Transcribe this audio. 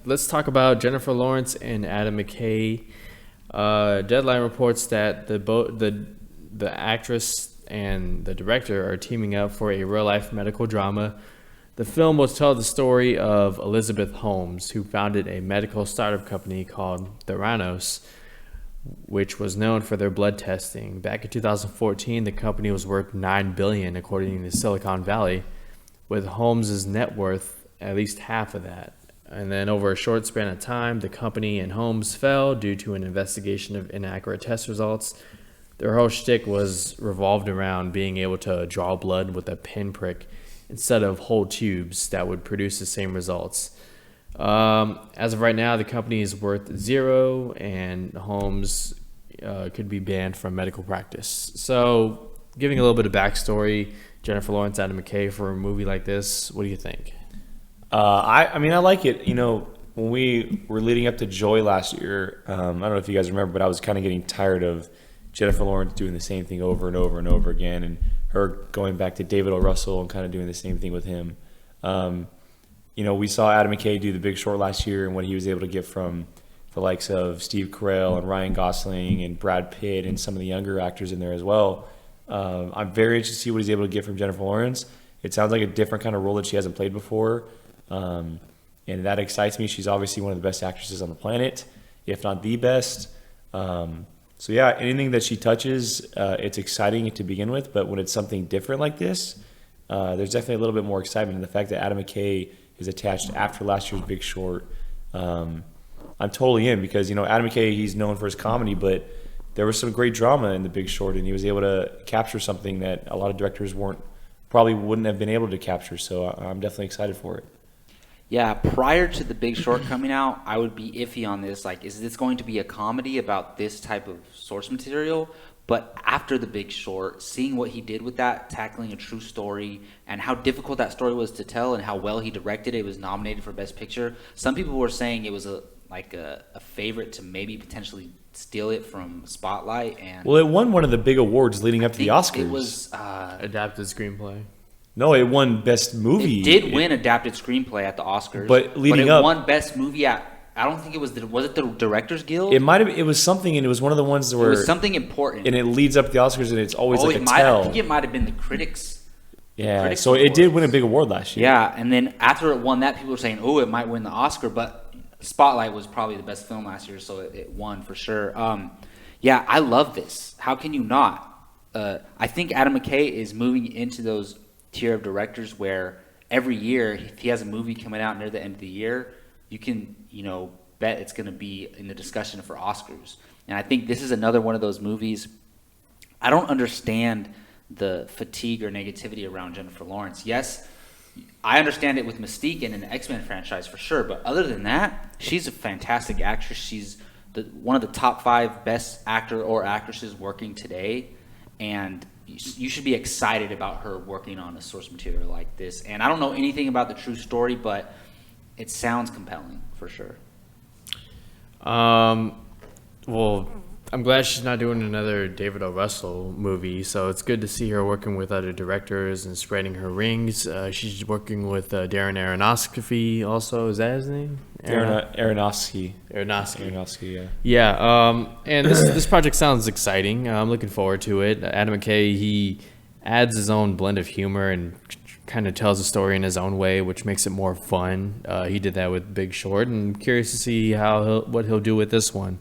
let's talk about Jennifer Lawrence and Adam McKay. Deadline reports that the actress and the director are teaming up for a real-life medical drama. The film will tell the story of Elizabeth Holmes, who founded a medical startup company called Theranos, which was known for their blood testing. Back in 2014, the company was worth $9 billion, according to Silicon Valley, with Holmes' net worth at least half of that. And then over a short span of time, the company and Holmes fell due to an investigation of inaccurate test results. Their whole shtick was revolved around being able to draw blood with a pinprick instead of whole tubes that would produce the same results. As of right now, the company is worth zero, and Holmes could be banned from medical practice. So, giving a little bit of backstory, Jennifer Lawrence, Adam McKay, for a movie like this, what do you think? I mean, I like it. You know, when we were leading up to Joy last year, I don't know if you guys remember, but I was kind of getting tired of Jennifer Lawrence doing the same thing over and over and over again, and her going back to David O. Russell and kind of doing the same thing with him. You know, we saw Adam McKay do The Big Short last year and what he was able to get from the likes of Steve Carell and Ryan Gosling and Brad Pitt and some of the younger actors in there as well. I'm very interested to see what he's able to get from Jennifer Lawrence. It sounds like a different kind of role that she hasn't played before. And that excites me. She's obviously one of the best actresses on the planet, if not the best. So yeah, anything that she touches, it's exciting to begin with. But when it's something different like this, there's definitely a little bit more excitement. And the fact that Adam McKay is attached after last year's Big Short, I'm totally in, because, you know, Adam McKay, he's known for his comedy, but there was some great drama in The Big Short, and he was able to capture something that a lot of directors probably wouldn't have been able to capture. So I'm definitely excited for it. Yeah, prior to The Big Short coming out, I would be iffy on this. Like, is this going to be a comedy about this type of source material? But after The Big Short, seeing what he did with that, tackling a true story, and how difficult that story was to tell, and how well he directed it, it was nominated for Best Picture. Some people were saying it was a favorite to maybe potentially steal it from Spotlight. And well, it won one of the big awards leading up to the Oscars. It was Adapted screenplay. No, it won Best Movie. It did win Adapted Screenplay at the Oscars, but it won Best Movie at. I don't think it was. Was it the Directors Guild? It might have. It was something, and it was one of the ones where it was something important, and it leads up to the Oscars, and it's always like a tell. I think it might have been the critics. Yeah, so it did win a big award last year. Yeah, and then after it won that, people were saying, "Oh, it might win the Oscar," but Spotlight was probably the best film last year, so it won for sure. Yeah, I love this. How can you not? I think Adam McKay is moving into those tier of directors where every year, if he has a movie coming out near the end of the year, you can, bet it's going to be in the discussion for Oscars. And I think this is another one of those movies. I don't understand the fatigue or negativity around Jennifer Lawrence. Yes, I understand it with Mystique and in the X-Men franchise for sure, but other than that, she's a fantastic actress. She's one of the top 5 best actor or actresses working today, and you should be excited about her working on a source material like this. And I don't know anything about the true story, but it sounds compelling for sure. Well, I'm glad she's not doing another David O. Russell movie, so it's good to see her working with other directors and spreading her rings. She's working with Darren Aronofsky also. Is that his name? Aronofsky. Aronofsky, yeah. Yeah, and this project sounds exciting. I'm looking forward to it. Adam McKay, he adds his own blend of humor and kind of tells the story in his own way, which makes it more fun. He did that with Big Short, and I'm curious to see what he'll do with this one.